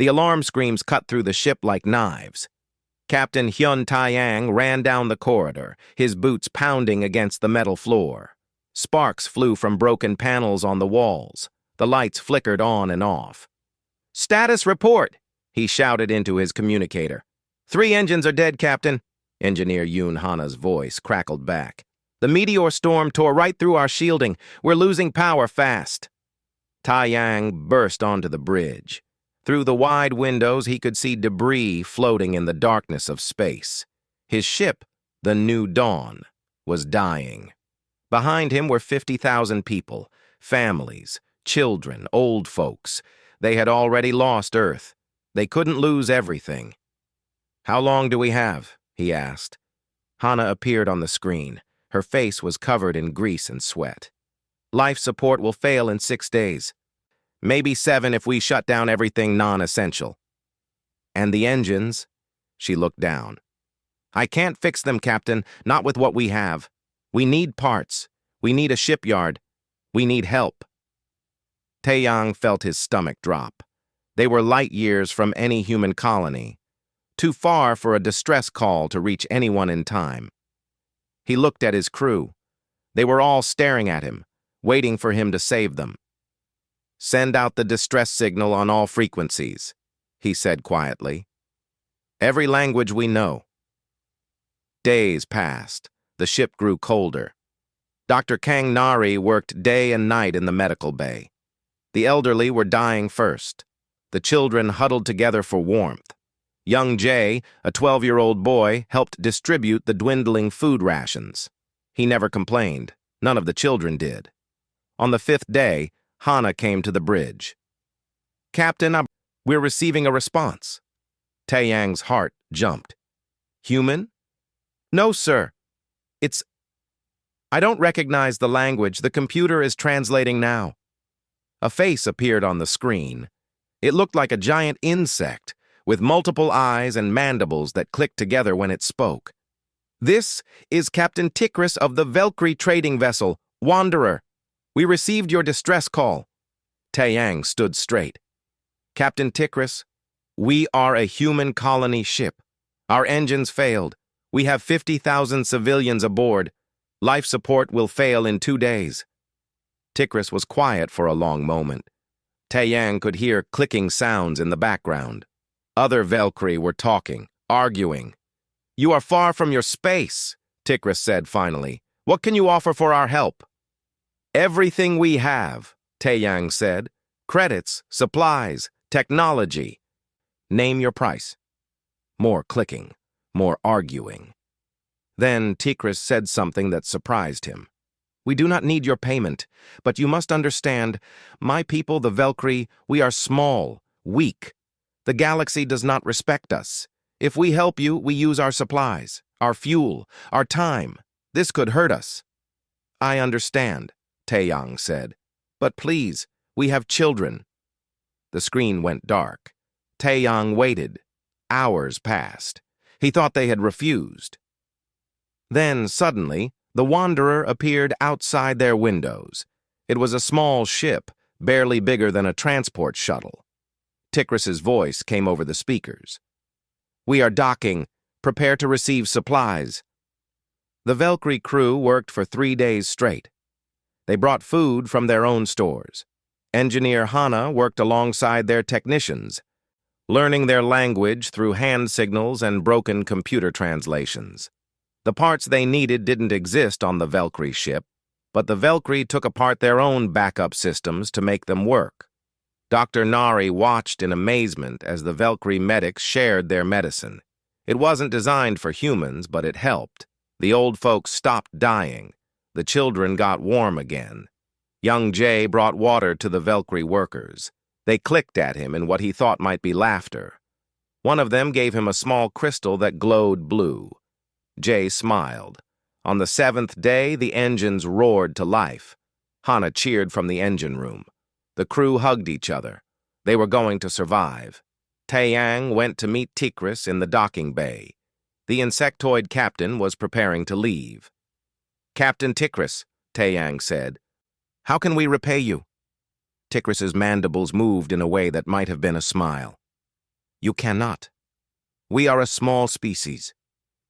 The alarm screams cut through the ship like knives. Captain Hyun Tae-yang ran down the corridor, his boots pounding against the metal floor. Sparks flew from broken panels on the walls. The lights flickered on and off. "Status report!" he shouted into his communicator. "3 engines are dead, Captain." Engineer Yoon Hana's voice crackled back. "The meteor storm tore right through our shielding. We're losing power fast." Tae-yang burst onto the bridge. Through the wide windows, he could see debris floating in the darkness of space. His ship, the New Dawn, was dying. Behind him were 50,000 people, families, children, old folks. They had already lost Earth. They couldn't lose everything. "How long do we have?" he asked. Hana appeared on the screen. Her face was covered in grease and sweat. "Life support will fail in 6 days. Maybe 7 if we shut down everything non-essential." "And the engines?" She looked down. "I can't fix them, Captain, not with what we have. We need parts. We need a shipyard. We need help." Tae-yang felt his stomach drop. They were light years from any human colony, too far for a distress call to reach anyone in time. He looked at his crew. They were all staring at him, waiting for him to save them. "Send out the distress signal on all frequencies," he said quietly. "Every language we know." Days passed. The ship grew colder. Dr. Kang Nari worked day and night in the medical bay. The elderly were dying first. The children huddled together for warmth. Young Jay, a 12-year-old boy, helped distribute the dwindling food rations. He never complained. None of the children did. On the 5th day, Hana came to the bridge. "Captain, we're receiving a response." Tae-yang's heart jumped. "Human?" "No, sir. I don't recognize the language. The computer is translating now." A face appeared on the screen. It looked like a giant insect, with multiple eyes and mandibles that clicked together when it spoke. "This is Captain Tikris of the Valkyrie trading vessel, Wanderer. We received your distress call." Tae-yang stood straight. "Captain Tikris, we are a human colony ship. Our engines failed. We have 50,000 civilians aboard. Life support will fail in 2 days." Tikris was quiet for a long moment. Tae-yang could hear clicking sounds in the background. Other Valkyrie were talking, arguing. "You are far from your space," Tikris said finally. "What can you offer for our help?" "Everything we have," Tae-yang said. "Credits, supplies, technology." "Name your price." More clicking, more arguing. Then Tikris said something that surprised him. "We do not need your payment, but you must understand, my people, the Valkyrie, we are small, weak. The galaxy does not respect us. If we help you, we use our supplies, our fuel, our time. This could hurt us." "I understand," Tae-yang said. "But please, we have children." The screen went dark. Tae-yang waited. Hours passed. He thought they had refused. Then, suddenly, the Wanderer appeared outside their windows. It was a small ship, barely bigger than a transport shuttle. Tikris's voice came over the speakers. "We are docking. Prepare to receive supplies." The Valkyrie crew worked for 3 days straight. They brought food from their own stores. Engineer Hana worked alongside their technicians, learning their language through hand signals and broken computer translations. The parts they needed didn't exist on the Valkyrie ship, but the Valkyrie took apart their own backup systems to make them work. Dr. Nari watched in amazement as the Valkyrie medics shared their medicine. It wasn't designed for humans, but it helped. The old folks stopped dying. The children got warm again. Young Jay brought water to the Valkyrie workers. They clicked at him in what he thought might be laughter. One of them gave him a small crystal that glowed blue. Jay smiled. On the 7th day, the engines roared to life. Hana cheered from the engine room. The crew hugged each other. They were going to survive. Tae-yang went to meet Tikris in the docking bay. The insectoid captain was preparing to leave. "Captain Tikris," Tae-yang said, "how can we repay you?" Tikris's mandibles moved in a way that might have been a smile. You cannot. We are a small species.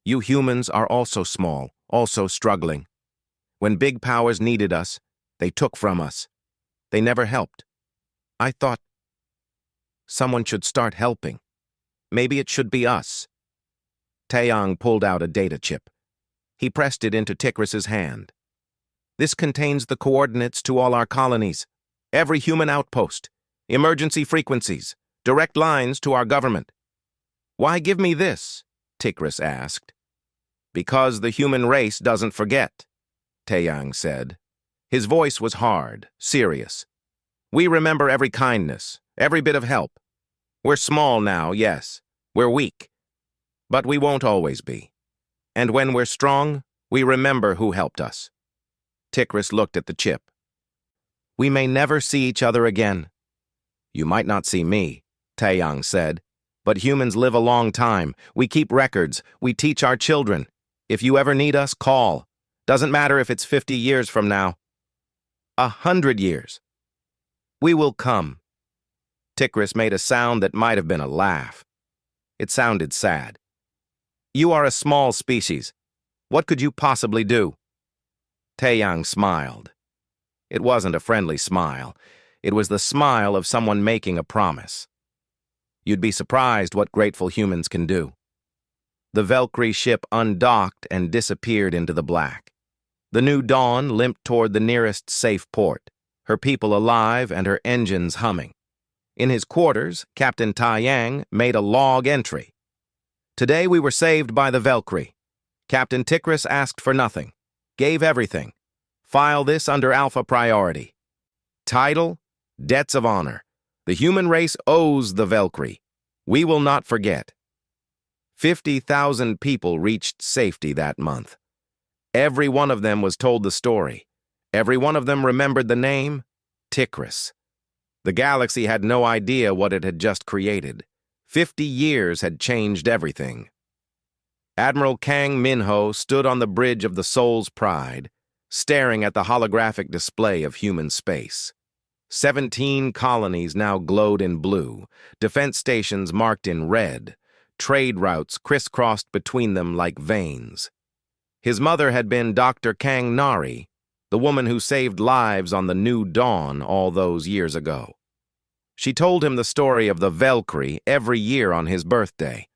You humans are also small, also struggling. When big powers needed us, they took from us. They never helped. I thought someone should start helping. Maybe it should be us. Taeyang pulled out a data chip. He pressed it into Tikris's hand. This contains the coordinates to all our colonies, every human outpost, emergency frequencies, direct lines to our government. Why give me this? Tikris asked. Because the human race doesn't forget, Taeyang said. His voice was hard, serious. We remember every kindness, every bit of help. We're small now, yes. We're weak. But we won't always be. And when we're strong, we remember who helped us. Tikris looked at the chip. We may never see each other again. You might not see me, Taeyang said. But humans live a long time. We keep records. We teach our children. If you ever need us, call. Doesn't matter if it's 50 years from now. 100 years. We will come. Tikris made a sound that might have been a laugh. It sounded sad. You are a small species. What could you possibly do? Taeyang smiled. It wasn't a friendly smile. It was the smile of someone making a promise. You'd be surprised what grateful humans can do. The Valkyrie ship undocked and disappeared into the black. The New Dawn limped toward the nearest safe port, her people alive and her engines humming. In his quarters, Captain Taeyang made a log entry. Today we were saved by the Valkyrie. Captain Tikris asked for nothing, gave everything. File this under Alpha Priority. Title, Debts of Honor. The human race owes the Valkyrie. We will not forget. 50,000 people reached safety that month. Every one of them was told the story. Every one of them remembered the name, Tikris. The galaxy had no idea what it had just created. 50 years had changed everything. Admiral Kang Minho stood on the bridge of the Soul's Pride, staring at the holographic display of human space. 17 colonies now glowed in blue, defense stations marked in red, trade routes crisscrossed between them like veins. His mother had been Dr. Kang Nari, the woman who saved lives on the New Dawn all those years ago. She told him the story of the Valkyrie every year on his birthday.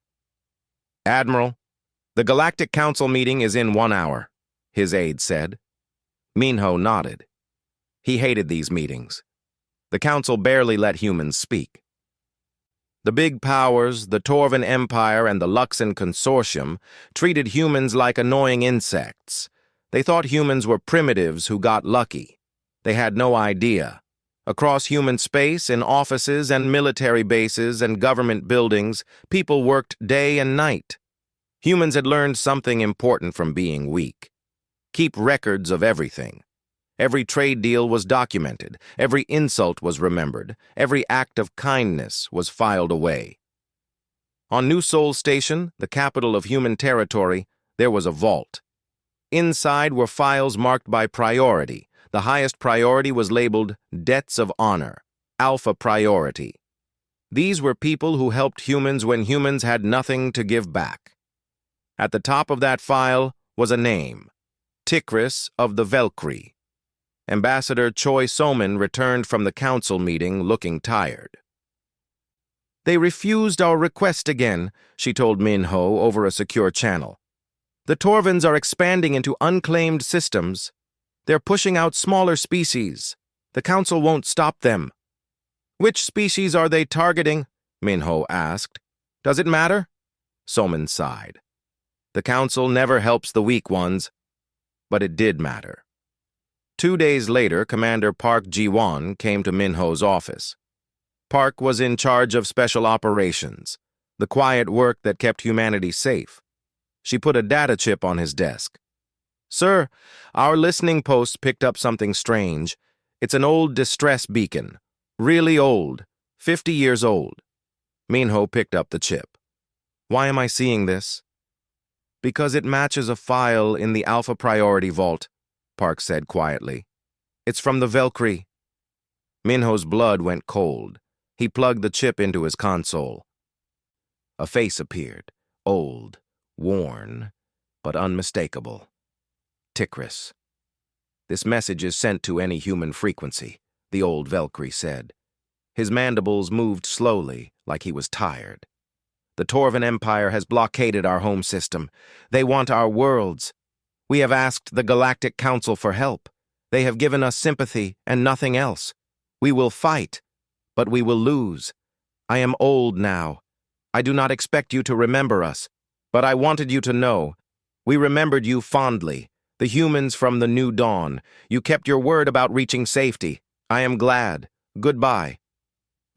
Admiral, the Galactic Council meeting is in 1 hour, his aide said. Minho nodded. He hated these meetings. The Council barely let humans speak. The big powers, the Torvan Empire and the Luxon Consortium, treated humans like annoying insects. They thought humans were primitives who got lucky. They had no idea. Across human space, in offices and military bases and government buildings, people worked day and night. Humans had learned something important from being weak. Keep records of everything. Every trade deal was documented. Every insult was remembered. Every act of kindness was filed away. On New Sol Station, the capital of human territory, there was a vault. Inside were files marked by priority. The highest priority was labeled Debts of Honor, Alpha Priority. These were people who helped humans when humans had nothing to give back. At the top of that file was a name, Tikris of the Valkyrie. Ambassador Choi Somin returned from the council meeting looking tired. They refused our request again, she told Minho over a secure channel. The Torvans are expanding into unclaimed systems. They're pushing out smaller species. The council won't stop them. Which species are they targeting? Minho asked. Does it matter? Somin sighed. The council never helps the weak ones. But it did matter. 2 days later, Commander Park Ji-won came to Minho's office. Park was in charge of special operations, the quiet work that kept humanity safe. She put a data chip on his desk. Sir, our listening post picked up something strange. It's an old distress beacon. Really old. 50 years old. Minho picked up the chip. Why am I seeing this? Because it matches a file in the Alpha Priority Vault, Park said quietly. It's from the Valkyrie. Minho's blood went cold. He plugged the chip into his console. A face appeared, old, worn, but unmistakable. Tikris. This message is sent to any human frequency, the old Valkyrie said. His mandibles moved slowly, like he was tired. The Torvan Empire has blockaded our home system. They want our worlds. We have asked the Galactic Council for help. They have given us sympathy and nothing else. We will fight, but we will lose. I am old now. I do not expect you to remember us, but I wanted you to know. We remembered you fondly, the humans from the New Dawn. You kept your word about reaching safety. I am glad. Goodbye.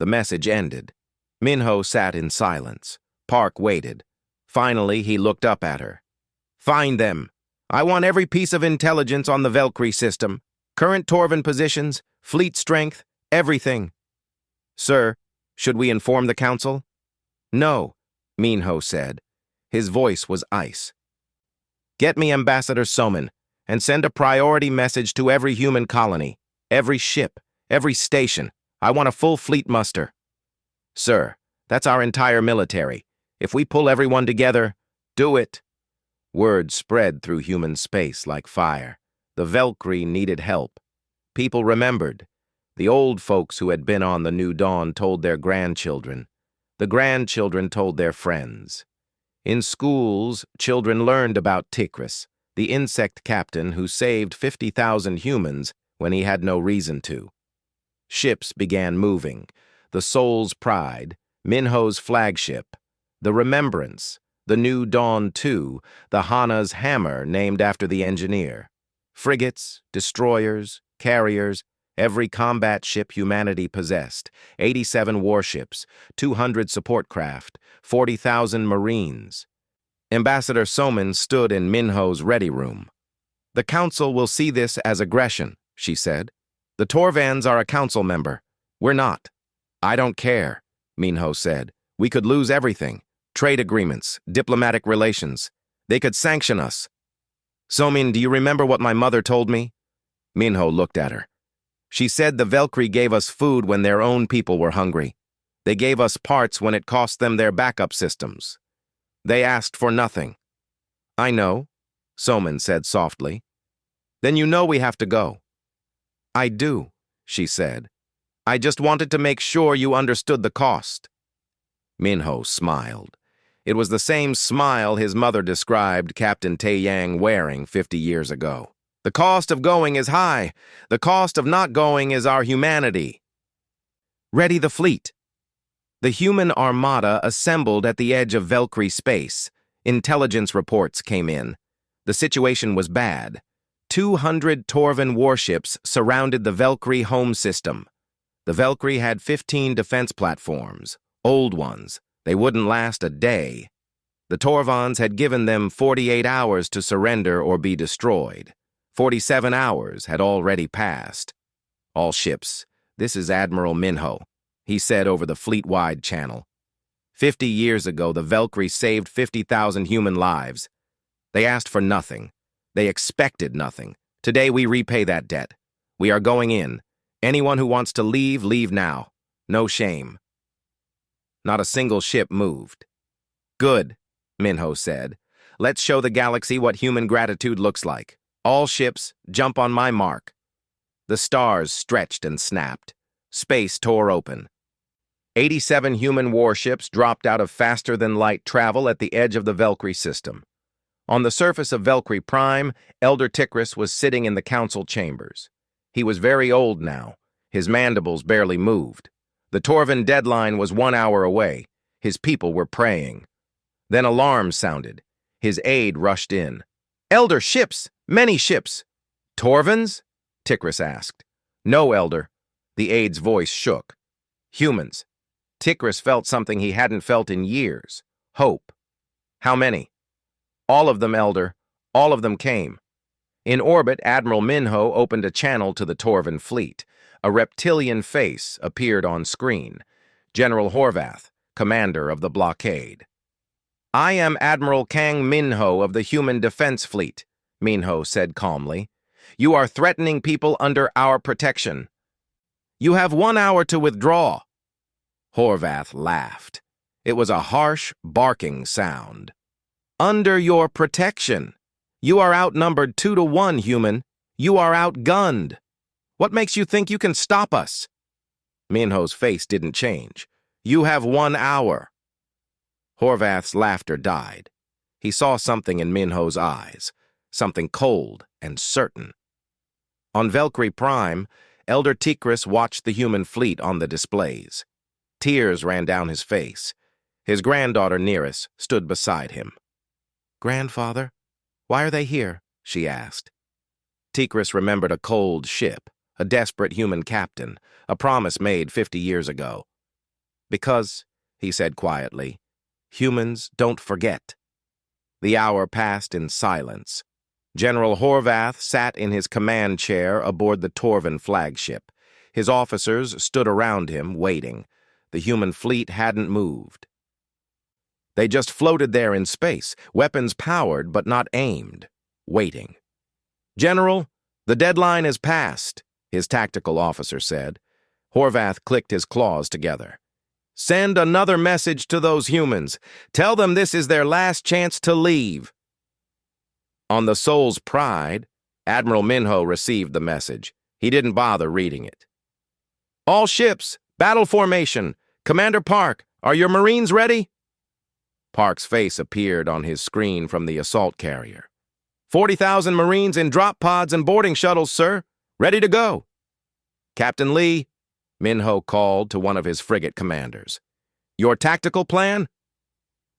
The message ended. Minho sat in silence. Park waited. Finally, he looked up at her. Find them. I want every piece of intelligence on the Valkyrie system. Current Torvan positions, fleet strength, everything. Sir, should we inform the council? No, Minho said. His voice was ice. Get me Ambassador Soman, and send a priority message to every human colony, every ship, every station. I want a full fleet muster. Sir, that's our entire military. If we pull everyone together, do it. Word spread through human space like fire. The Valkyrie needed help. People remembered. The old folks who had been on the New Dawn told their grandchildren. The grandchildren told their friends. In schools, children learned about Tikris, the insect captain who saved 50,000 humans when he had no reason to. Ships began moving. The Soul's Pride, Minho's flagship, the Remembrance, the New Dawn II, the Hana's Hammer named after the engineer. Frigates, destroyers, carriers, every combat ship humanity possessed, 87 warships, 200 support craft, 40,000 Marines. Ambassador Soman stood in Minho's ready room. The council will see this as aggression, she said. The Torvans are a council member. We're not. I don't care, Minho said. We could lose everything. Trade agreements, diplomatic relations. They could sanction us. Somin, do you remember what my mother told me? Minho looked at her. She said the Valkyrie gave us food when their own people were hungry. They gave us parts when it cost them their backup systems. They asked for nothing. I know, Soman said softly. Then you know we have to go. I do, she said. I just wanted to make sure you understood the cost. Minho smiled. It was the same smile his mother described Captain Taeyang wearing 50 years ago. The cost of going is high. The cost of not going is our humanity. Ready the fleet. The human armada assembled at the edge of Valkyrie space. Intelligence reports came in. The situation was bad. 200 Torvan warships surrounded the Valkyrie home system. The Valkyrie had 15 defense platforms, old ones. They wouldn't last a day. The Torvans had given them 48 hours to surrender or be destroyed. 47 hours had already passed. All ships, this is Admiral Minho, he said over the fleet-wide channel. 50 years ago, the Valkyrie saved 50,000 human lives. They asked for nothing. They expected nothing. Today we repay that debt. We are going in. Anyone who wants to leave, leave now. No shame. Not a single ship moved. Good, Minho said. Let's show the galaxy what human gratitude looks like. All ships, jump on my mark. The stars stretched and snapped. Space tore open. 87 human warships dropped out of faster-than-light travel at the edge of the Valkyrie system. On the surface of Valkyrie Prime, Elder Tikris was sitting in the council chambers. He was very old now. His mandibles barely moved. The Torvan deadline was 1 hour away. His people were praying. Then alarms sounded. His aide rushed in. Elder, ships! Many ships! Torvans? Tikris asked. No, Elder. The aide's voice shook. Humans. Tikris felt something he hadn't felt in years. Hope. How many? All of them, Elder. All of them came. In orbit, Admiral Minho opened a channel to the Torvan fleet. A reptilian face appeared on screen. General Horvath, commander of the blockade. I am Admiral Kang Minho of the Human Defense Fleet, Minho said calmly. You are threatening people under our protection. You have 1 hour to withdraw. Horvath laughed. It was a harsh, barking sound. Under your protection. You are outnumbered 2-1, human. You are outgunned. What makes you think you can stop us? Minho's face didn't change. You have 1 hour. Horvath's laughter died. He saw something in Minho's eyes, something cold and certain. On Valkyrie Prime, Elder Tikris watched the human fleet on the displays. Tears ran down his face. His granddaughter Neris stood beside him. "Grandfather, why are they here?" she asked. Tikris remembered a cold ship, a desperate human captain, a promise made 50 years ago. "Because," he said quietly, "humans don't forget." The hour passed in silence. General Horvath sat in his command chair aboard the Torvan flagship. His officers stood around him, waiting. The human fleet hadn't moved. They just floated there in space, weapons powered but not aimed, waiting. "General, the deadline is passed," his tactical officer said. Horvath clicked his claws together. "Send another message to those humans. Tell them this is their last chance to leave." On the Soul's Pride, Admiral Minho received the message. He didn't bother reading it. "All ships, battle formation. Commander Park, are your Marines ready?" Park's face appeared on his screen from the assault carrier. 40,000 Marines in drop pods and boarding shuttles, sir. Ready to go." "Captain Lee," Minho called to one of his frigate commanders. "Your tactical plan?"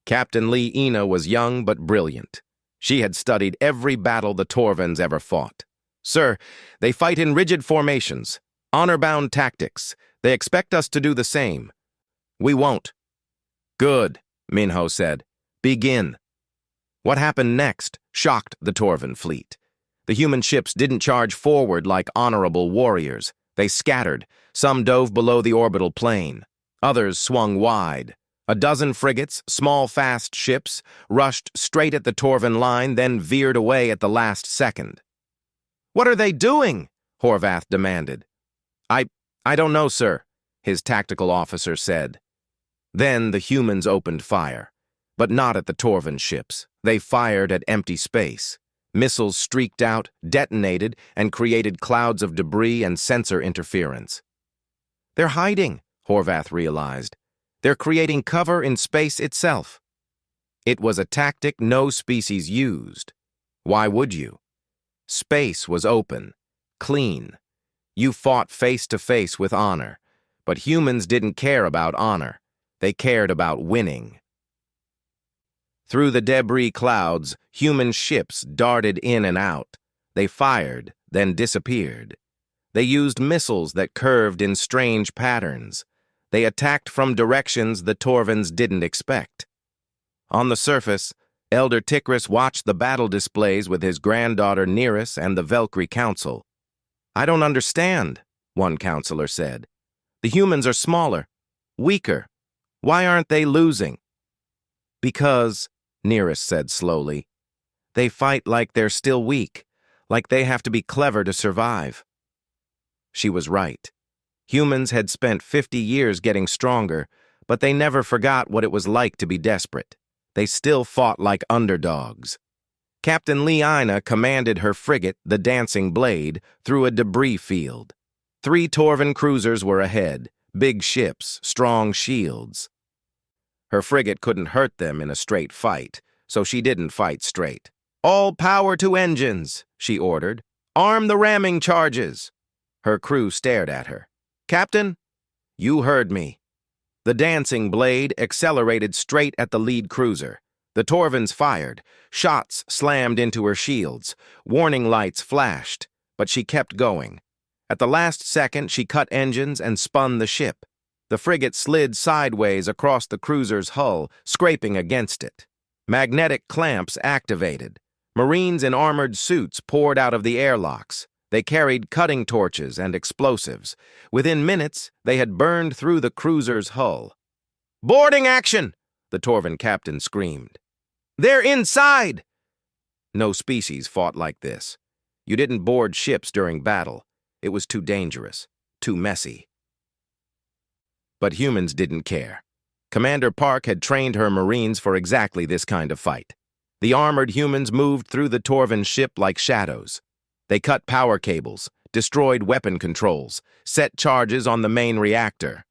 Captain Lee Ina was young but brilliant. She had studied every battle the Torvans ever fought. "Sir, they fight in rigid formations, honor-bound tactics. They expect us to do the same. We won't." "Good," Minho said. "Begin." What happened next shocked the Torvan fleet. The human ships didn't charge forward like honorable warriors. They scattered. Some dove below the orbital plane. Others swung wide. A dozen frigates, small fast ships, rushed straight at the Torvan line, then veered away at the last second. "What are they doing?" Horvath demanded. I don't know, sir," his tactical officer said. Then the humans opened fire, but not at the Torvan ships. They fired at empty space. Missiles streaked out, detonated, and created clouds of debris and sensor interference. "They're hiding," Horvath realized. "They're creating cover in space itself." It was a tactic no species used. Why would you? Space was open, clean. You fought face to face with honor, but humans didn't care about honor. They cared about winning. Through the debris clouds, human ships darted in and out. They fired, then disappeared. They used missiles that curved in strange patterns. They attacked from directions the Torvans didn't expect. On the surface, Elder Tikris watched the battle displays with his granddaughter Neris and the Valkyrie Council. "I don't understand," one counselor said. "The humans are smaller, weaker. Why aren't they losing?" "Because," Neris said slowly, "they fight like they're still weak, like they have to be clever to survive." She was right. Humans had spent 50 years getting stronger, but they never forgot what it was like to be desperate. They still fought like underdogs. Captain Lee Ina commanded her frigate, the Dancing Blade, through a debris field. 3 Torvan cruisers were ahead, big ships, strong shields. Her frigate couldn't hurt them in a straight fight, so she didn't fight straight. "All power to engines," she ordered. "Arm the ramming charges." Her crew stared at her. "Captain?" "You heard me." The Dancing Blade accelerated straight at the lead cruiser. The Torvans fired. Shots slammed into her shields. Warning lights flashed, but she kept going. At the last second, she cut engines and spun the ship. The frigate slid sideways across the cruiser's hull, scraping against it. Magnetic clamps activated. Marines in armored suits poured out of the airlocks. They carried cutting torches and explosives. Within minutes, they had burned through the cruiser's hull. "Boarding action!" the Torvan captain screamed. "They're inside!" No species fought like this. You didn't board ships during battle. It was too dangerous, too messy. But humans didn't care. Commander Park had trained her Marines for exactly this kind of fight. The armored humans moved through the Torvan ship like shadows. They cut power cables, destroyed weapon controls, set charges on the main reactor.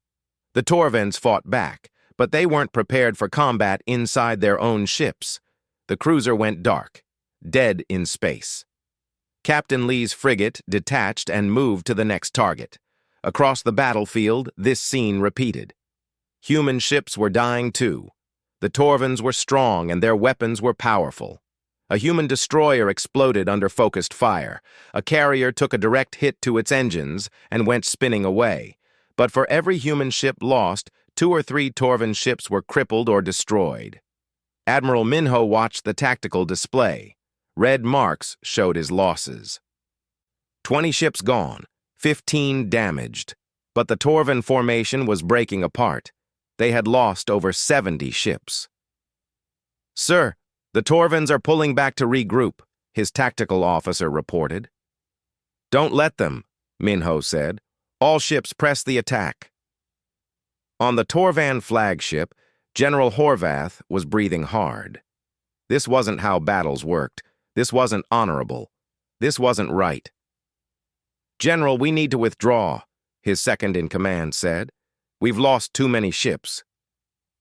The Torvans fought back, but they weren't prepared for combat inside their own ships. The cruiser went dark, dead in space. Captain Lee's frigate detached and moved to the next target. Across the battlefield, this scene repeated. Human ships were dying too. The Torvans were strong and their weapons were powerful. A human destroyer exploded under focused fire. A carrier took a direct hit to its engines and went spinning away. But for every human ship lost, 2 or 3 Torvan ships were crippled or destroyed. Admiral Minho watched the tactical display. Red marks showed his losses. 20 ships gone, 15 damaged. But the Torvan formation was breaking apart. They had lost over 70 ships. "Sir, the Torvans are pulling back to regroup," his tactical officer reported. "Don't let them," Minho said. "All ships press the attack." On the Torvan flagship, General Horvath was breathing hard. This wasn't how battles worked. This wasn't honorable. This wasn't right. "General, we need to withdraw," his second-in-command said. "We've lost too many ships."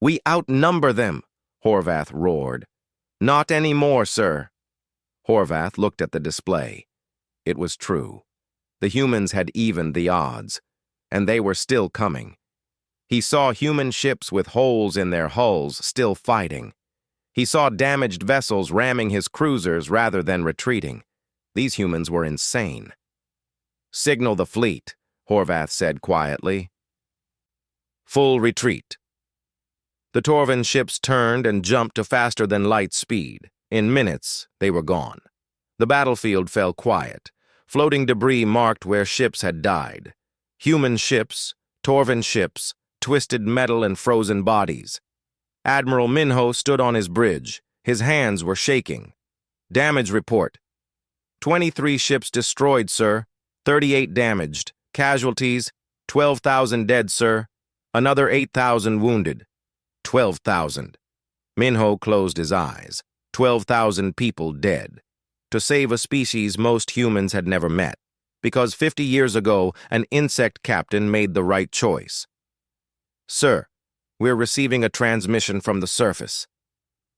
"We outnumber them," Horvath roared. "Not anymore, sir." Horvath looked at the display. It was true. The humans had evened the odds, and they were still coming. He saw human ships with holes in their hulls still fighting. He saw damaged vessels ramming his cruisers rather than retreating. These humans were insane. "Signal the fleet," Horvath said quietly. "Full retreat." The Torvan ships turned and jumped to faster-than-light speed. In minutes, they were gone. The battlefield fell quiet. Floating debris marked where ships had died. Human ships, Torvan ships, twisted metal and frozen bodies. Admiral Minho stood on his bridge. His hands were shaking. "Damage report. 23 ships destroyed, sir. 38 damaged. Casualties, 12,000 dead, sir. Another 8,000 wounded." 12,000. Minho closed his eyes. 12,000 people dead. To save a species most humans had never met. Because 50 years ago, an insect captain made the right choice. "Sir, we're receiving a transmission from the surface."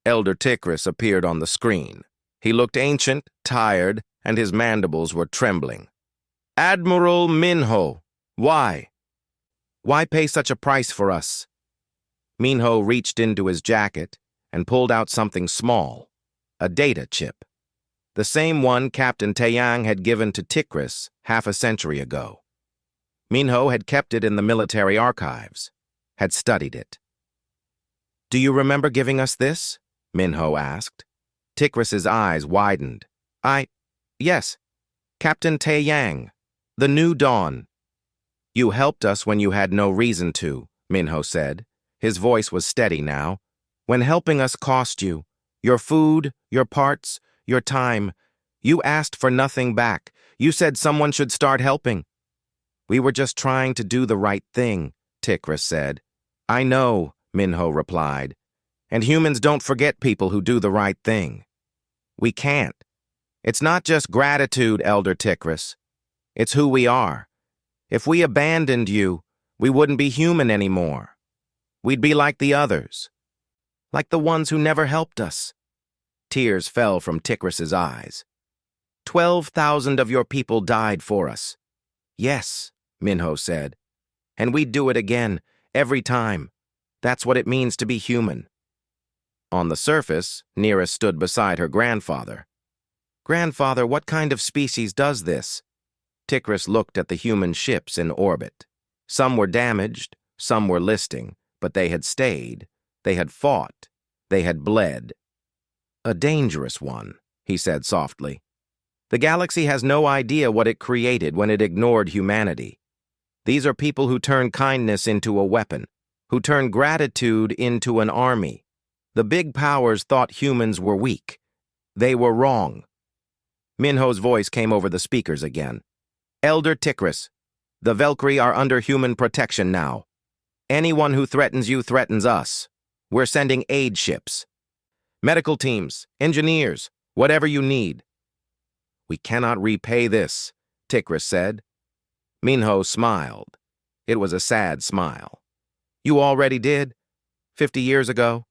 Elder Tikris appeared on the screen. He looked ancient, tired, and his mandibles were trembling. "Admiral Minho, why? Why pay such a price for us?" Minho reached into his jacket and pulled out something small, a data chip. The same one Captain Taeyang had given to Tikris half a century ago. Minho had kept it in the military archives, had studied it. "Do you remember giving us this?" Minho asked. Tikris's eyes widened. Yes, Captain Taeyang, the New Dawn." "You helped us when you had no reason to," Minho said. His voice was steady now. "When helping us cost you, your food, your parts, your time, you asked for nothing back. You said someone should start helping." "We were just trying to do the right thing," Tikris said. "I know," Minho replied. "And humans don't forget people who do the right thing." "We can't. It's not just gratitude, Elder Tikris. It's who we are. If we abandoned you, we wouldn't be human anymore. We'd be like the others. Like the ones who never helped us." Tears fell from Tikris's eyes. 12,000 of your people died for us." "Yes," Minho said. "And we'd do it again, every time. That's what it means to be human." On the surface, Neera stood beside her grandfather. "Grandfather, what kind of species does this?" Tikris looked at the human ships in orbit. Some were damaged, some were listing, but they had stayed. They had fought. They had bled. "A dangerous one," he said softly. "The galaxy has no idea what it created when it ignored humanity. These are people who turn kindness into a weapon, who turn gratitude into an army. The big powers thought humans were weak. They were wrong." Minho's voice came over the speakers again. "Elder Tikris, the Valkyrie are under human protection now. Anyone who threatens you threatens us. We're sending aid ships. Medical teams, engineers, whatever you need. We cannot repay this, Tikris said. Minho smiled. It was a sad smile. You already did? 50 years ago?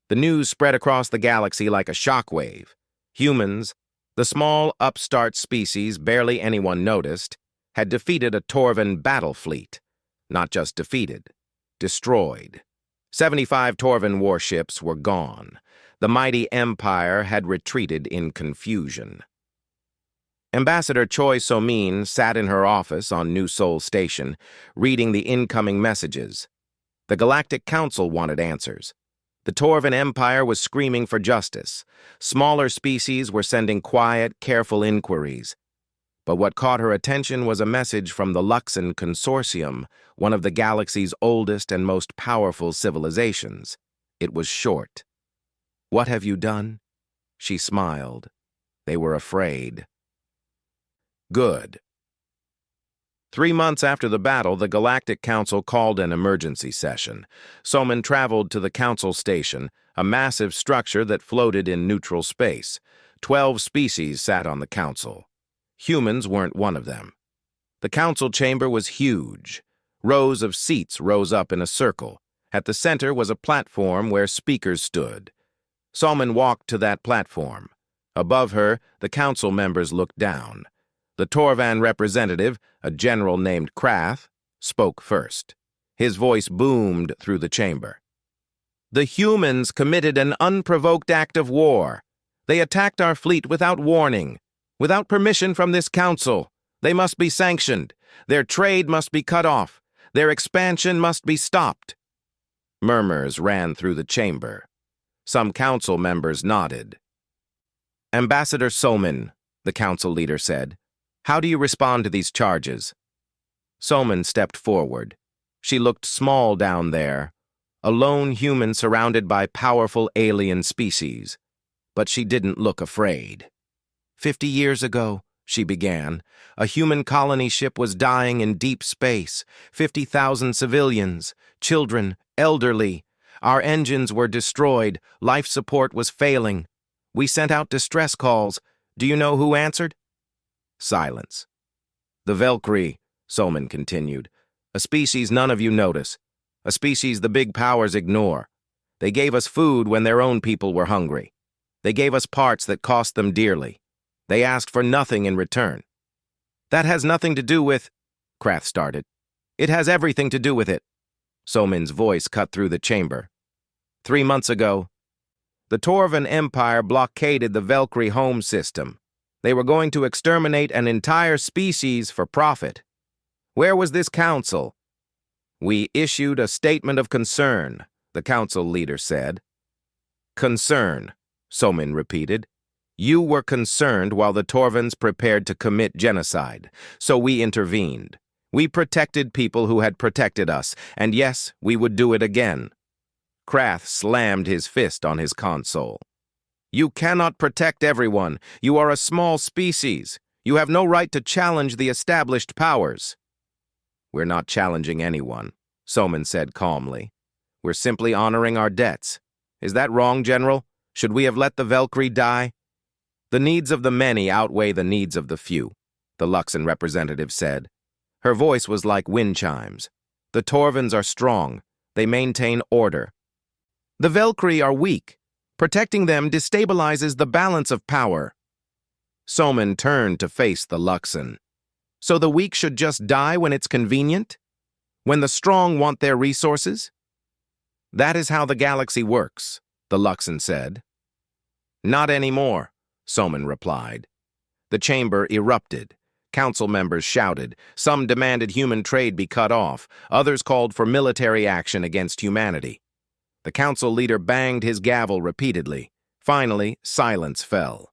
The news spread across the galaxy like a shockwave. Humans, the small upstart species barely anyone noticed, had defeated a Torvan battle fleet. Not just defeated, destroyed. 75 Torvan warships were gone. The mighty empire had retreated in confusion. Ambassador Choi So-min sat in her office on New Seoul Station, reading the incoming messages. The Galactic Council wanted answers. The Torvan Empire was screaming for justice. Smaller species were sending quiet, careful inquiries. But what caught her attention was a message from the Luxon Consortium, one of the galaxy's oldest and most powerful civilizations. It was short. What have you done? She smiled. They were afraid. Good. 3 months after the battle, the Galactic Council called an emergency session. So-min traveled to the Council Station, a massive structure that floated in neutral space. 12 species sat on the Council. Humans weren't one of them. The Council chamber was huge. Rows of seats rose up in a circle. At the center was a platform where speakers stood. So-min walked to that platform. Above her, the Council members looked down. The Torvan representative, a general named Krath, spoke first. His voice boomed through the chamber. The humans committed an unprovoked act of war. They attacked our fleet without warning, without permission from this council. They must be sanctioned. Their trade must be cut off. Their expansion must be stopped. Murmurs ran through the chamber. Some council members nodded. Ambassador So-min, the council leader said, how do you respond to these charges? So-min stepped forward. She looked small down there, a lone human surrounded by powerful alien species. But she didn't look afraid. 50 years ago, she began, a human colony ship was dying in deep space. 50,000 civilians, children, elderly. Our engines were destroyed. Life support was failing. We sent out distress calls. Do you know who answered? Silence. The Valkyrie, So-min continued, a species none of you notice, a species the big powers ignore. They gave us food when their own people were hungry. They gave us parts that cost them dearly. They asked for nothing in return. That has nothing to do with, Krath started. It has everything to do with it. So-min's voice cut through the chamber. 3 months ago, the Torvan Empire blockaded the Valkyrie home system. They were going to exterminate an entire species for profit. Where was this council? We issued a statement of concern, the council leader said. Concern, So-min repeated. You were concerned while the Torvans prepared to commit genocide, so we intervened. We protected people who had protected us, and yes, we would do it again. Krath slammed his fist on his console. You cannot protect everyone. You are a small species. You have no right to challenge the established powers. We're not challenging anyone, So-min said calmly. We're simply honoring our debts. Is that wrong, General? Should we have let the Valkyrie die? The needs of the many outweigh the needs of the few, the Luxon representative said. Her voice was like wind chimes. The Torvans are strong. They maintain order. The Valkyrie are weak. Protecting them destabilizes the balance of power. So-min turned to face the Luxon. So the weak should just die when it's convenient? When the strong want their resources? That is how the galaxy works, the Luxon said. Not anymore, So-min replied. The chamber erupted. Council members shouted. Some demanded human trade be cut off. Others called for military action against humanity. The council leader banged his gavel repeatedly. Finally, silence fell.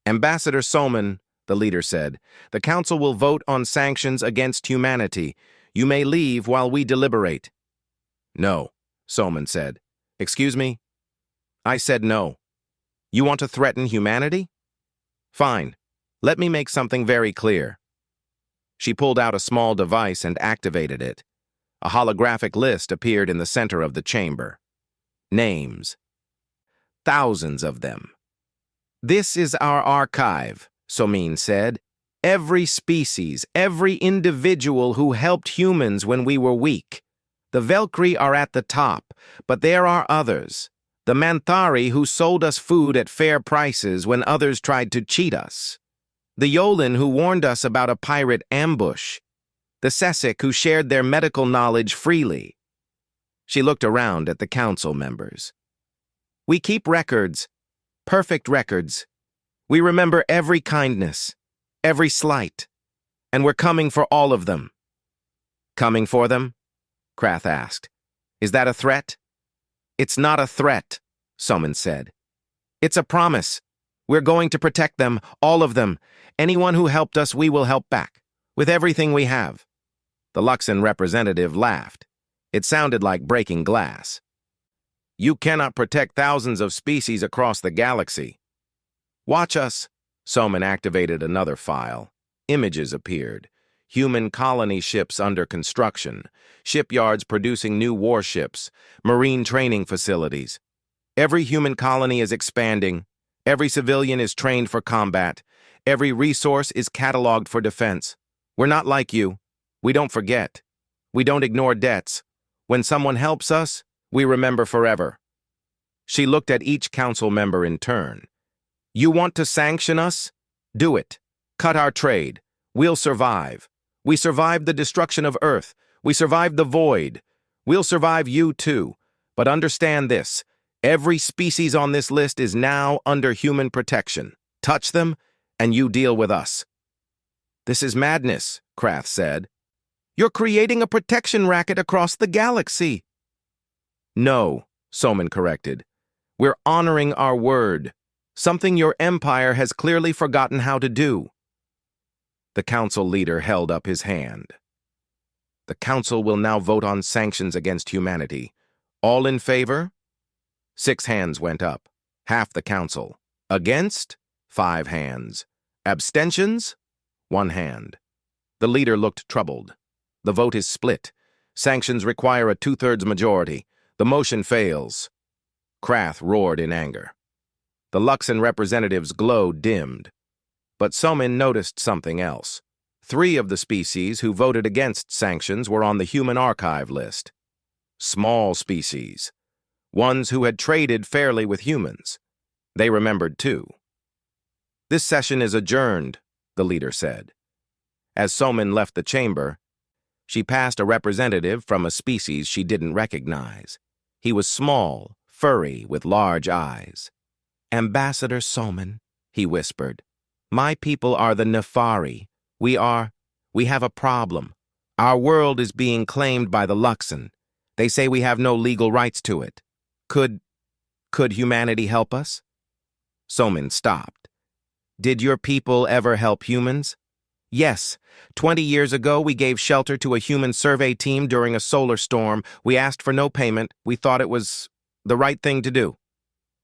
Ambassador So-min, the leader said, the council will vote on sanctions against humanity. You may leave while we deliberate. No, So-min said. Excuse me? I said no. You want to threaten humanity? Fine. Let me make something very clear. She pulled out a small device and activated it. A holographic list appeared in the center of the chamber. Names. Thousands of them. "This is our archive," Somin said. "Every species, every individual who helped humans when we were weak. The Velkri are at the top, but there are others. The Manthari who sold us food at fair prices when others tried to cheat us. The Yolin who warned us about a pirate ambush. The Sesek who shared their medical knowledge freely." She looked around at the council members. "We keep records, perfect records. We remember every kindness, every slight, and we're coming for all of them." "Coming for them?" Krath asked. "Is that a threat?" "It's not a threat," Somin said. "It's a promise. We're going to protect them, all of them. Anyone who helped us, we will help back, with everything we have." The Luxon representative laughed. It sounded like breaking glass. "You cannot protect thousands of species across the galaxy." "Watch us." Somin activated another file. Images appeared. Human colony ships under construction, shipyards producing new warships, marine training facilities. Every human colony is expanding. Every civilian is trained for combat. Every resource is cataloged for defense. We're not like you. We don't forget. We don't ignore debts. When someone helps us, we remember forever. She looked at each council member in turn. "You want to sanction us? Do it. Cut our trade. We'll survive. We survived the destruction of Earth. We survived the void. We'll survive you too. But understand this. Every species on this list is now under human protection. Touch them, and you deal with us." "This is madness," Krath said. "You're creating a protection racket across the galaxy." "No," Somin corrected. "We're honoring our word, something your empire has clearly forgotten how to do." The council leader held up his hand. "The council will now vote on sanctions against humanity. All in favor?" 6 hands went up. Half the council. Against? 5 hands. Abstentions? 1 hand. The leader looked troubled. "The vote is split. Sanctions require a 2/3 majority. The motion fails." Krath roared in anger. The Luxon representative's glow dimmed. But Somin noticed something else. 3 of the species who voted against sanctions were on the human archive list. Small species. Ones who had traded fairly with humans. They remembered too. "This session is adjourned," the leader said. As Somin left the chamber, she passed a representative from a species she didn't recognize. He was small, furry, with large eyes. "Ambassador Somin," he whispered. "My people are the Nefari. We have a problem. Our world is being claimed by the Luxon. They say we have no legal rights to it. Could humanity help us?" Somin stopped. "Did your people ever help humans?" "Yes. 20 years ago, we gave shelter to a human survey team during a solar storm. We asked for no payment. We thought it was the right thing to do."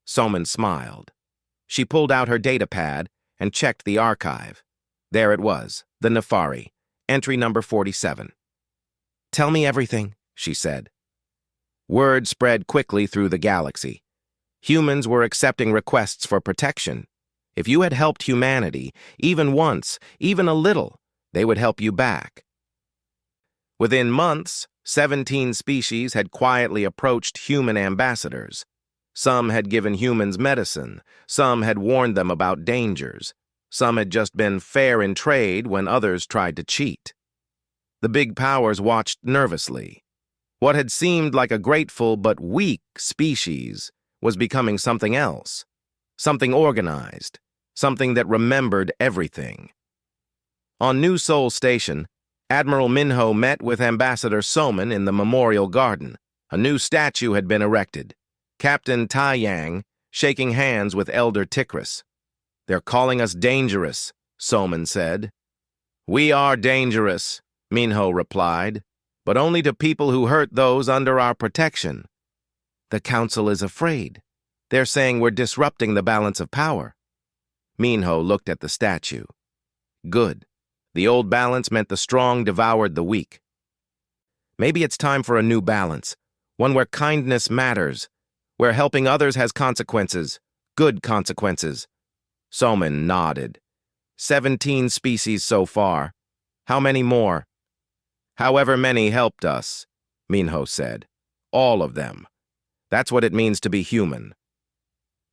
Somin smiled. She pulled out her datapad and checked the archive. There it was, the Nefari, entry number 47. "Tell me everything," she said. Word spread quickly through the galaxy. Humans were accepting requests for protection. If you had helped humanity, even once, even a little, they would help you back. Within months, 17 species had quietly approached human ambassadors. Some had given humans medicine, some had warned them about dangers, some had just been fair in trade when others tried to cheat. The big powers watched nervously. What had seemed like a grateful but weak species was becoming something else, something organized, something that remembered everything. On New Sol Station, Admiral Minho met with Ambassador Somin in the Memorial Garden. A new statue had been erected. Captain Taiyang shaking hands with Elder Tikris. "They're calling us dangerous," Somin said. "We are dangerous," Minho replied, "but only to people who hurt those under our protection." "The Council is afraid. They're saying we're disrupting the balance of power." Minho looked at the statue. Good. The old balance meant the strong devoured the weak. Maybe it's time for a new balance, one where kindness matters, where helping others has consequences, good consequences. Soman nodded. 17 species so far. How many more? However many helped us, Minho said. All of them. That's what it means to be human.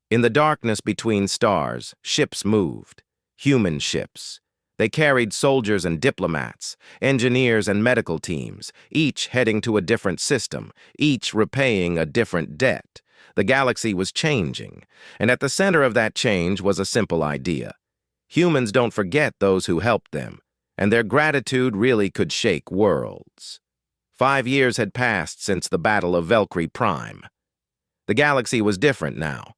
In the darkness between stars, ships moved. Human ships. They carried soldiers and diplomats, engineers and medical teams, each heading to a different system, each repaying a different debt. The galaxy was changing, and at the center of that change was a simple idea. Humans don't forget those who helped them, and their gratitude really could shake worlds. 5 years had passed since the Battle of Valkyrie Prime. The galaxy was different now,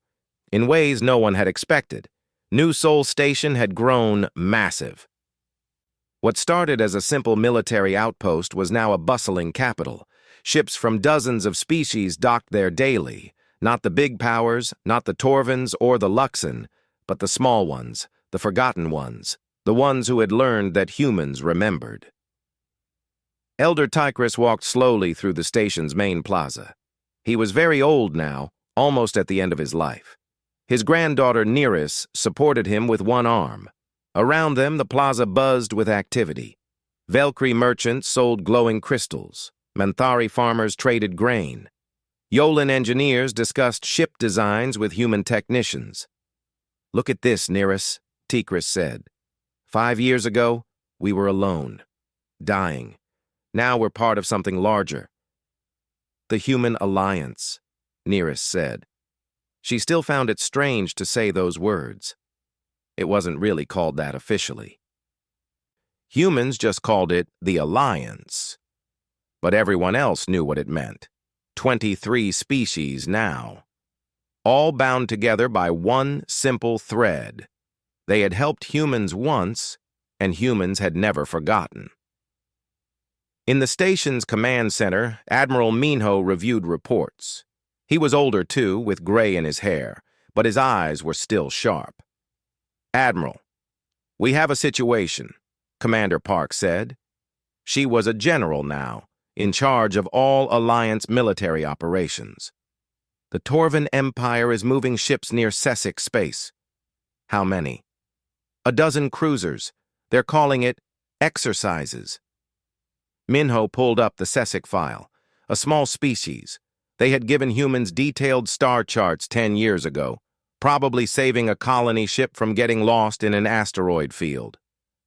in ways no one had expected. New Sol Station had grown massive. What started as a simple military outpost was now a bustling capital. Ships from dozens of species docked there daily. Not the big powers, not the Torvans or the Luxon, but the small ones, the forgotten ones, the ones who had learned that humans remembered. Elder Tigris walked slowly through the station's main plaza. He was very old now, almost at the end of his life. His granddaughter Neris supported him with one arm. Around them, the plaza buzzed with activity. Valkyrie merchants sold glowing crystals. Manthari farmers traded grain. Yolan engineers discussed ship designs with human technicians. "Look at this, Neris," Tigris said. 5 years ago, we were alone, dying. Now we're part of something larger. "The Human Alliance," Neris said. She still found it strange to say those words. It wasn't really called that officially. Humans just called it the Alliance. But everyone else knew what it meant. 23 species now. All bound together by one simple thread. They had helped humans once, and humans had never forgotten. In the station's command center, Admiral Minho reviewed reports. He was older too, with gray in his hair, but his eyes were still sharp. "Admiral, we have a situation," Commander Park said. She was a general now, in charge of all Alliance military operations. "The Torvan Empire is moving ships near Sessic space." "How many?" "A dozen cruisers. They're calling it exercises." Minho pulled up the Sessic file. A small species. They had given humans detailed star charts 10 years ago, probably saving a colony ship from getting lost in an asteroid field.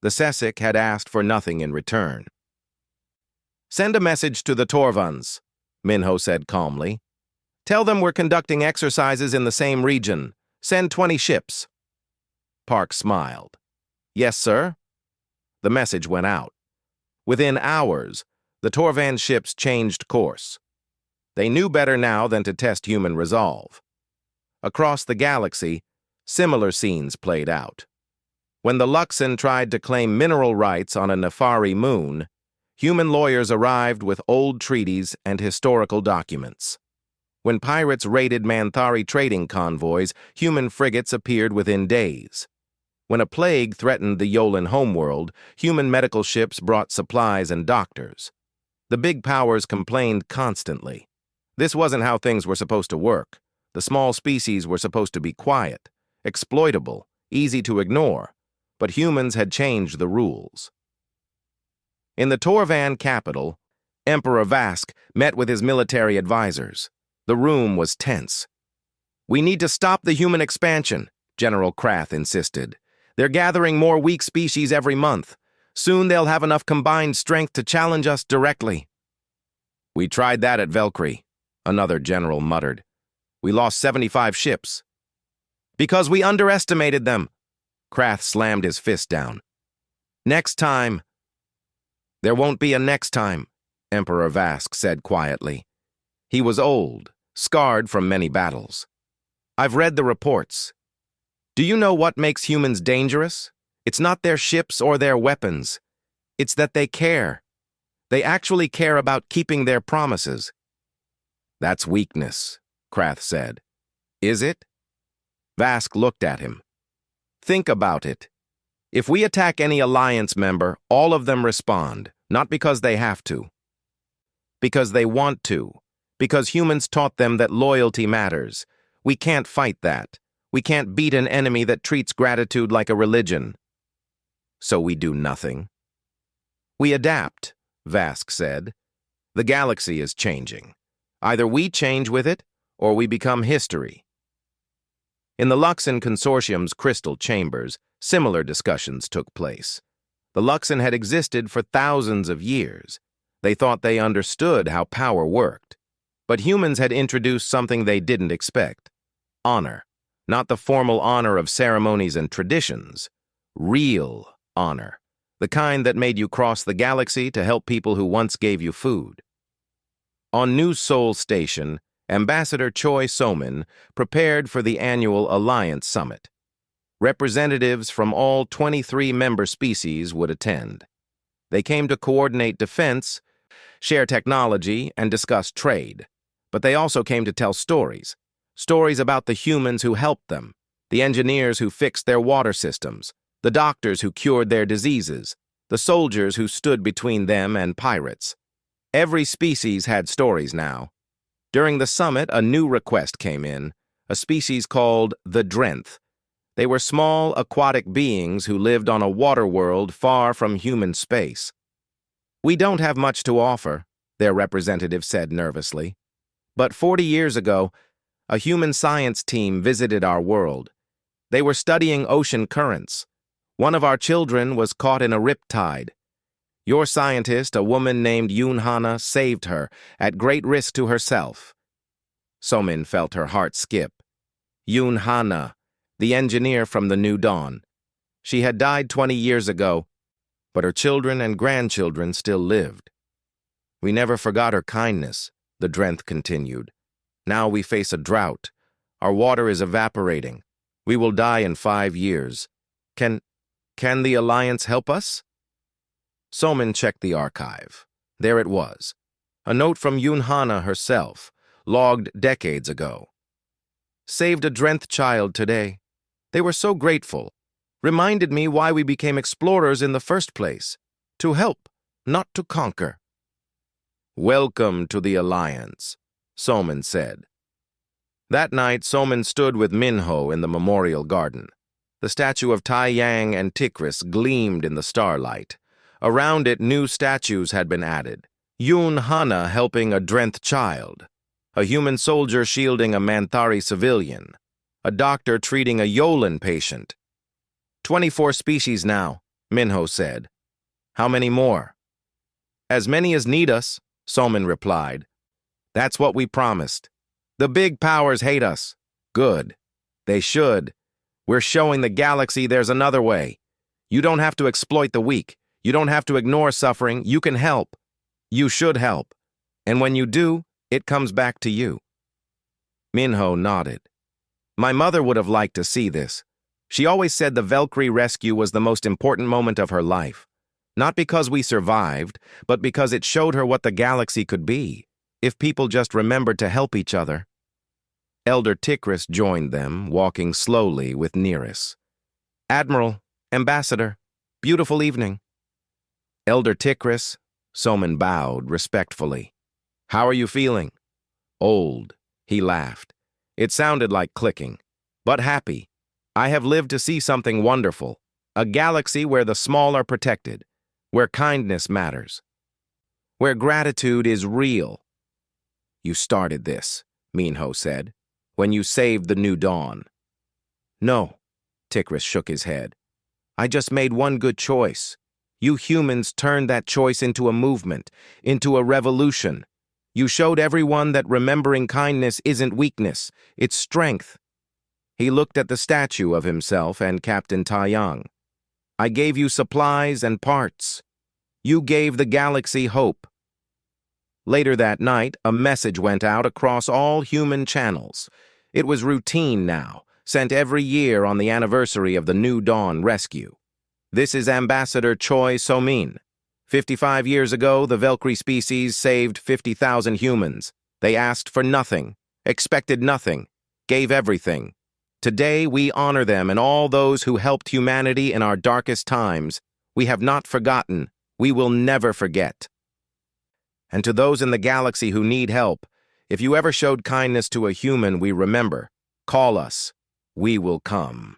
The Sessic had asked for nothing in return. "Send a message to the Torvans," Minho said calmly. "Tell them we're conducting exercises in the same region. Send 20 ships." Park smiled. "Yes, sir." The message went out. Within hours, the Torvan ships changed course. They knew better now than to test human resolve. Across the galaxy, similar scenes played out. When the Luxon tried to claim mineral rights on a Nefari moon, human lawyers arrived with old treaties and historical documents. When pirates raided Manthari trading convoys, human frigates appeared within days. When a plague threatened the Yolan homeworld, human medical ships brought supplies and doctors. The big powers complained constantly. This wasn't how things were supposed to work. The small species were supposed to be quiet, exploitable, easy to ignore, but humans had changed the rules. In the Torvan capital, Emperor Vask met with his military advisors. The room was tense. "We need to stop the human expansion," General Krath insisted. "They're gathering more weak species every month. Soon they'll have enough combined strength to challenge us directly." "We tried that at Valkyrie," another general muttered. "We lost 75 ships." "Because we underestimated them." Krath slammed his fist down. "Next time." "There won't be a next time," Emperor Vask said quietly. He was old, scarred from many battles. "I've read the reports. Do you know what makes humans dangerous? It's not their ships or their weapons. It's that they care. They actually care about keeping their promises." "That's weakness," Krath said. "Is it?" Vask looked at him. "Think about it. If we attack any Alliance member, all of them respond, not because they have to." Because they want to. Because humans taught them that loyalty matters. We can't fight that. We can't beat an enemy that treats gratitude like a religion. So we do nothing. We adapt, Vask said. The galaxy is changing. Either we change with it, or we become history. In the Luxon Consortium's crystal chambers, similar discussions took place. The Luxon had existed for thousands of years. They thought they understood how power worked. But humans had introduced something they didn't expect. Honor. Not the formal honor of ceremonies and traditions. Real honor. The kind that made you cross the galaxy to help people who once gave you food. On New Sol Station, Ambassador Choi Somin prepared for the annual Alliance Summit. Representatives from all 23 member species would attend. They came to coordinate defense, share technology, and discuss trade. But they also came to tell stories. Stories about the humans who helped them, the engineers who fixed their water systems, the doctors who cured their diseases, the soldiers who stood between them and pirates. Every species had stories now. During the summit, a new request came in, a species called the Drenth. They were small aquatic beings who lived on a water world far from human space. "We don't have much to offer," their representative said nervously. "But 40 years ago, a human science team visited our world. They were studying ocean currents. One of our children was caught in a riptide. Your scientist, a woman named Yoon Hana, saved her, at great risk to herself." Somin felt her heart skip. Yoon Hana, the engineer from the New Dawn. She had died 20 years ago, but her children and grandchildren still lived. "We never forgot her kindness," the Drenth continued. "Now we face a drought. Our water is evaporating. We will die in 5 years. Can the Alliance help us?" Somin checked the archive. There it was. A note from Yoon Hana herself, logged decades ago. "Saved a Drenth child today. They were so grateful. Reminded me why we became explorers in the first place. To help, not to conquer." "Welcome to the Alliance," Somin said. That night, Somin stood with Minho in the memorial garden. The statue of Tai Yang and Tikris gleamed in the starlight. Around it, new statues had been added. Yoon Hana helping a Drenth child. A human soldier shielding a Manthari civilian. A doctor treating a Yolan patient. 24 species now, Minho said. "How many more?" "As many as need us," Somin replied. "That's what we promised. The big powers hate us. Good. They should. We're showing the galaxy there's another way. You don't have to exploit the weak. You don't have to ignore suffering. You can help. You should help. And when you do, it comes back to you." Minho nodded. "My mother would have liked to see this. She always said the Valkyrie rescue was the most important moment of her life. Not because we survived, but because it showed her what the galaxy could be, if people just remembered to help each other." Elder Tikris joined them, walking slowly with Neris. "Admiral, Ambassador, beautiful evening." "Elder Tikris," Somin bowed respectfully. "How are you feeling?" "Old," he laughed. It sounded like clicking, but happy. "I have lived to see something wonderful, a galaxy where the small are protected, where kindness matters, where gratitude is real." "You started this," Minho said, "when you saved the New Dawn." "No," Tikris shook his head. "I just made one good choice. You humans turned that choice into a movement, into a revolution. You showed everyone that remembering kindness isn't weakness, it's strength." He looked at the statue of himself and Captain Taiyang. "I gave you supplies and parts. You gave the galaxy hope." Later that night, a message went out across all human channels. It was routine now, sent every year on the anniversary of the New Dawn rescue. "This is Ambassador Choi So-min. 55 years ago, the Valkyrie species saved 50,000 humans. They asked for nothing, expected nothing, gave everything. Today, we honor them and all those who helped humanity in our darkest times. We have not forgotten. We will never forget." And to those in the galaxy who need help, if you ever showed kindness to a human we remember, call us. We will come.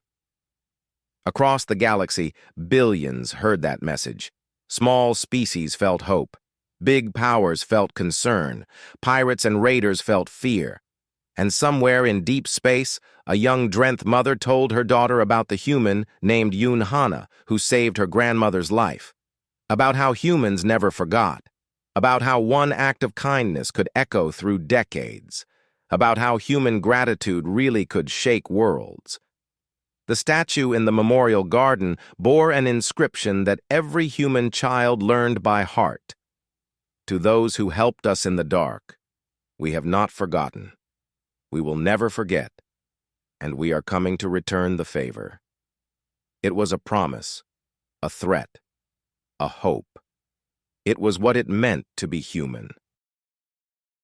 Across the galaxy, billions heard that message. Small species felt hope. Big powers felt concern. Pirates and raiders felt fear. And somewhere in deep space, a young Drenth mother told her daughter about the human named Yoon Hana who saved her grandmother's life. About how humans never forgot. About how one act of kindness could echo through decades. About how human gratitude really could shake worlds. The statue in the memorial garden bore an inscription that every human child learned by heart. To those who helped us in the dark, we have not forgotten. We will never forget, and we are coming to return the favor. It was a promise, a threat, a hope. It was what it meant to be human.